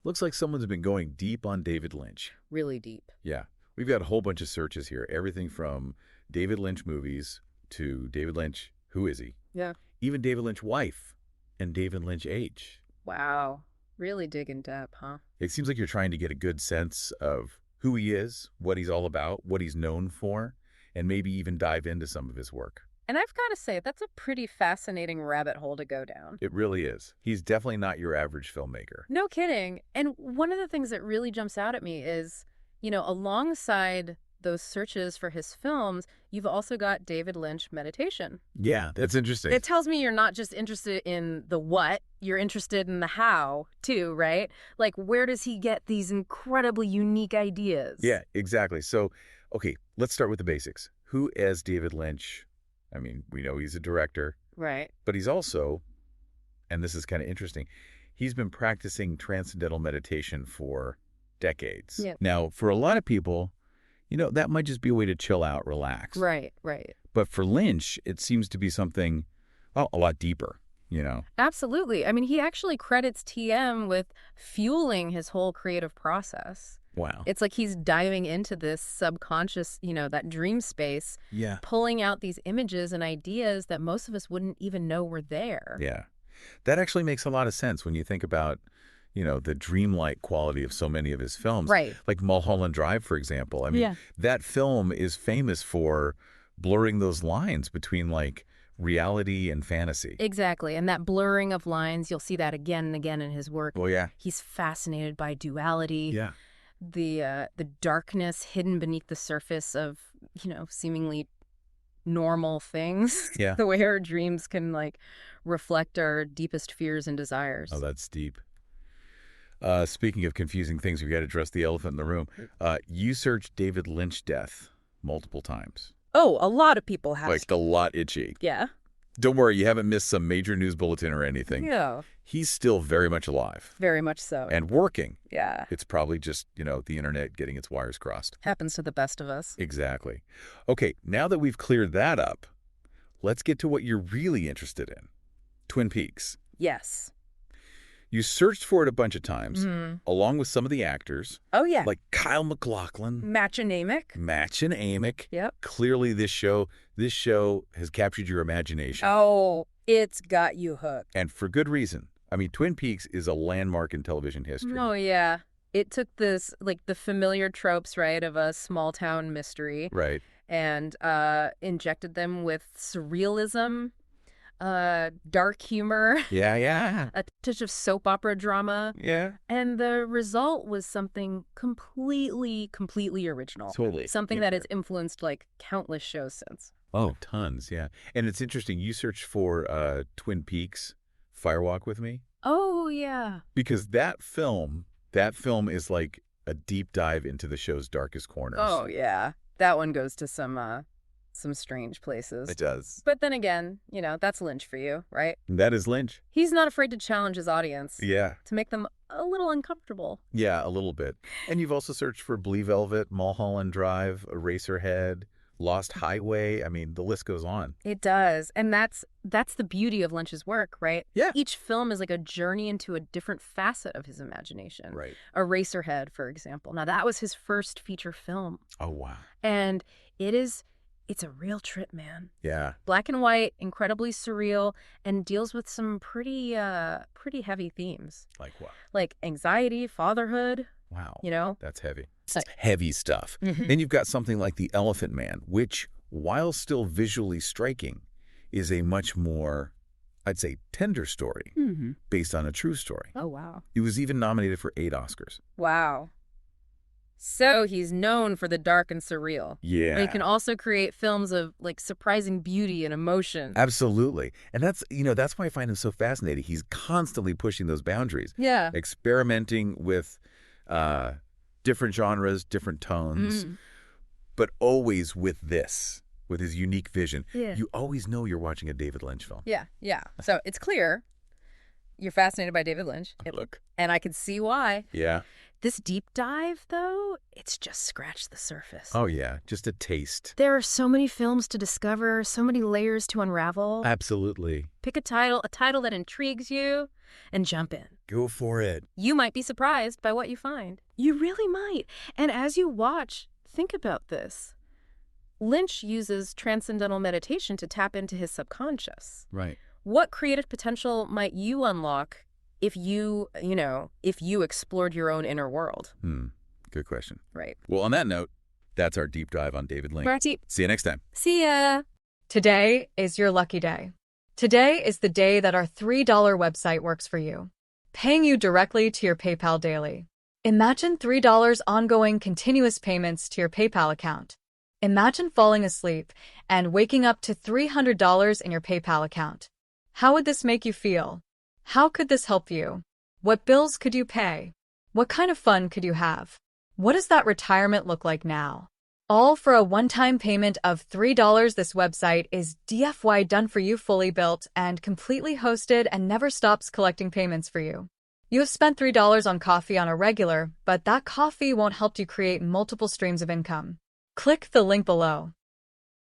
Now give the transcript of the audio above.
Looks like someone's been going deep on David Lynch. Really deep. Yeah. We've got a whole bunch of searches here. Everything from David Lynch movies to David Lynch, who is he? Yeah. Even David Lynch wife and David Lynch age. Wow. Really dig in depth, huh? It seems like you're trying to get a good sense of who he is, what he's all about, what he's known for, and maybe even dive into some of his work. And I've got to say, that's a pretty fascinating rabbit hole to go down. It really is. He's definitely not your average filmmaker. No kidding. And one of the things that really jumps out at me is, alongside those searches for his films, you've also got David Lynch meditation. Yeah, that's interesting. It tells me you're not just interested in the what, you're interested in the how, too, right? Like, where does he get these incredibly unique ideas? Yeah, exactly. So, okay, let's start with the basics. Who is David Lynch? I mean, we know he's a director. Right. But he's also, and this is kind of interesting, he's been practicing transcendental meditation for decades. Yeah. Now, for a lot of people, that might just be a way to chill out, relax. Right, right. But for Lynch, it seems to be something, well, a lot deeper, Absolutely. I mean, he actually credits TM with fueling his whole creative process. Wow. It's like he's diving into this subconscious, that dream space, Yeah. pulling out these images and ideas that most of us wouldn't even know were there. Yeah. That actually makes a lot of sense when you think about, the dreamlike quality of so many of his films. Right. Like Mulholland Drive, for example. I mean, that film is famous for blurring those lines between, reality and fantasy. Exactly. And that blurring of lines, you'll see that again and again in his work. Oh, yeah. He's fascinated by duality. Yeah. The darkness hidden beneath the surface of, seemingly normal things. Yeah. The way our dreams can, reflect our deepest fears and desires. Oh, that's deep. Speaking of confusing things, we've got to address the elephant in the room. You searched David Lynch death multiple times. Oh, a lot of people have. Like a lot itchy. Yeah. Don't worry, you haven't missed some major news bulletin or anything. Yeah. He's still very much alive. Very much so. And working. Yeah. It's probably just, the internet getting its wires crossed. Happens to the best of us. Exactly. Okay, now that we've cleared that up, let's get to what you're really interested in. Twin Peaks. Yes. You searched for it a bunch of times, along with some of the actors. Oh, yeah. Like Kyle MacLachlan. Match-and-Amick. Match-and-Amick. Yep. Clearly this show has captured your imagination. Oh, it's got you hooked. And for good reason. I mean, Twin Peaks is a landmark in television history. Oh, yeah. It took this, the familiar tropes, right, of a small-town mystery. Right. And injected them with surrealism, dark humor. Yeah. A touch of soap opera drama. Yeah. And the result was something completely original. Totally. Something that has influenced, countless shows since. Oh, tons, yeah. And it's interesting, you searched for Twin Peaks, Firewalk with Me. Oh, yeah. Because that film is like a deep dive into the show's darkest corners. Oh, yeah. That one goes to some strange places. It does. But then again, that's Lynch for you, right? That is Lynch. He's not afraid to challenge his audience. Yeah. To make them a little uncomfortable. Yeah, a little bit. And you've also searched for Blee Velvet, Mulholland Drive, Eraserhead, Lost Highway. I mean, the list goes on. It does. And that's the beauty of Lynch's work, right? Yeah. Each film is like a journey into a different facet of his imagination. Right. Eraserhead, for example. Now, that was his first feature film. Oh, wow. And it's a real trip, man. Yeah. Black and white, incredibly surreal, and deals with some pretty heavy themes. Like what? Like anxiety, fatherhood. Wow. That's heavy. It's heavy stuff. Mm-hmm. Then you've got something like The Elephant Man, which, while still visually striking, is a much more, I'd say, tender story based on a true story. Oh, wow. It was even nominated for 8 Oscars. Wow. So he's known for the dark and surreal. Yeah. But he can also create films of surprising beauty and emotion. Absolutely. And that's why I find him so fascinating. He's constantly pushing those boundaries. Yeah. Experimenting with different genres, different tones, but always with his unique vision. Yeah. You always know you're watching a David Lynch film. Yeah. So it's clear you're fascinated by David Lynch. Look. And I can see why. Yeah. This deep dive, though, it's just scratched the surface. Oh, yeah, just a taste. There are so many films to discover, so many layers to unravel. Absolutely. Pick a title that intrigues you, and jump in. Go for it. You might be surprised by what you find. You really might. And as you watch, think about this. Lynch uses transcendental meditation to tap into his subconscious. Right. What creative potential might you unlock if you explored your own inner world? Good question. Right. Well, on that note, that's our deep dive on David Lynch. Right. See you next time. See ya. Today is your lucky day. Today is the day that our $3 website works for you, paying you directly to your PayPal daily. Imagine $3 ongoing continuous payments to your PayPal account. Imagine falling asleep and waking up to $300 in your PayPal account. How would this make you feel? How could this help you? What bills could you pay? What kind of fun could you have? What does that retirement look like now? All for a one-time payment of $3. This website is DFY done for you, fully built and completely hosted, and never stops collecting payments for you. You have spent $3 on coffee on a regular, but that coffee won't help you create multiple streams of income. Click the link below.